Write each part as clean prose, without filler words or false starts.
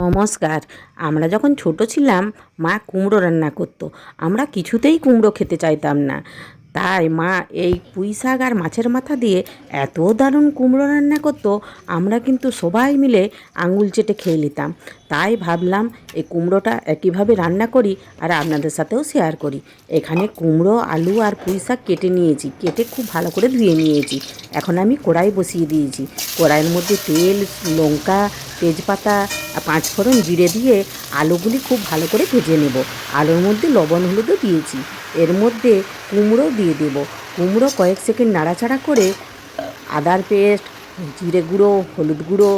নমস্কার। আমরা যখন ছোট ছিলাম মা কুমড়ো রান্না করতো। আমরা কিছুতেই কুমড়ো খেতে চাইতাম না, তাই মা এই পুঁই শাক আর মাছের মাথা দিয়ে এত দারুণ কুমড়ো রান্না করতো, আমরা কিন্তু সবাই মিলে আঙুল চেটে খেয়ে নিতাম। তাই ভাবলাম এই কুমড়োটা একইভাবে রান্না করি আর আপনাদের সাথেও শেয়ার করি। এখানে কুমড়ো, আলু আর পুঁই শাক কেটে নিয়েছি, কেটে খুব ভালো করে ধুয়ে নিয়েছি। এখন আমি কড়াই বসিয়ে দিয়েছি। কড়াইয়ের মধ্যে তেল, লঙ্কা, তেজপাতা, পাঁচফোড়ন, জিরে দিয়ে আলুগুলি খুব ভালো করে ভেজে নেব। আলুর মধ্যে লবণ হলুদও দিয়েছি। এর মধ্যে কুমড়ো দিয়ে দেব। কুমড়ো কয়েক সেকেন্ড নাড়াচাড়া করে আদার পেস্ট, জিরে গুঁড়ো, হলুদ গুঁড়ো,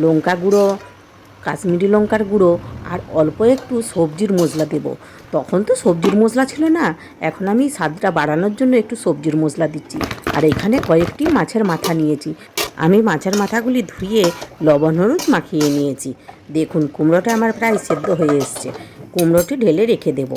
লঙ্কা গুঁড়ো, কাশ্মীরি লঙ্কার গুঁড়ো আর অল্প একটু সবজির মশলা দেব। তখন তো সবজির মশলা ছিল না, এখন আমি স্বাদটা বাড়ানোর জন্য একটু সবজির মশলা দিচ্ছি। আর এখানে কয়েকটি মাছের মাথা নিয়েছি। আমি মাছের মাথাগুলি ধুয়ে লবণ হলুদ মাখিয়ে নিয়েছি। দেখুন কুমড়োটা আমার প্রায় সেদ্ধ হয়ে এসছে। কুমড়োটি ঢেলে রেখে দেব।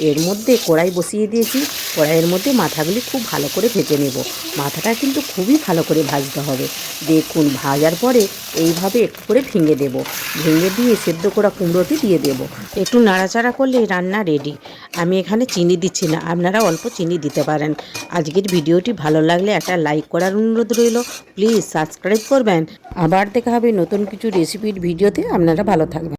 এর মধ্যে কড়াই বসিয়ে দিয়েছি। কড়াইয়ের মধ্যে মাথাগুলি খুব ভালো করে ভেজে নেব। মাথাটা কিন্তু খুবই ভালো করে ভাজতে হবে। দেখুন ভাজার পরে এইভাবে একটু করে ভেঙে দেব। ভেঙে দিয়ে সেদ্ধ করা কুমড়োটি দিয়ে দেব। একটু নাড়াচাড়া করলেই রান্না রেডি। আমি এখানে চিনি দিচ্ছি না, আপনারা অল্প চিনি দিতে পারেন। আজকের ভিডিওটি ভালো লাগলে একটা লাইক করার অনুরোধ রইল। প্লিজ সাবস্ক্রাইব করবেন। আবার দেখা হবে নতুন কিছু রেসিপির ভিডিওতে। আপনারা ভালো থাকবেন।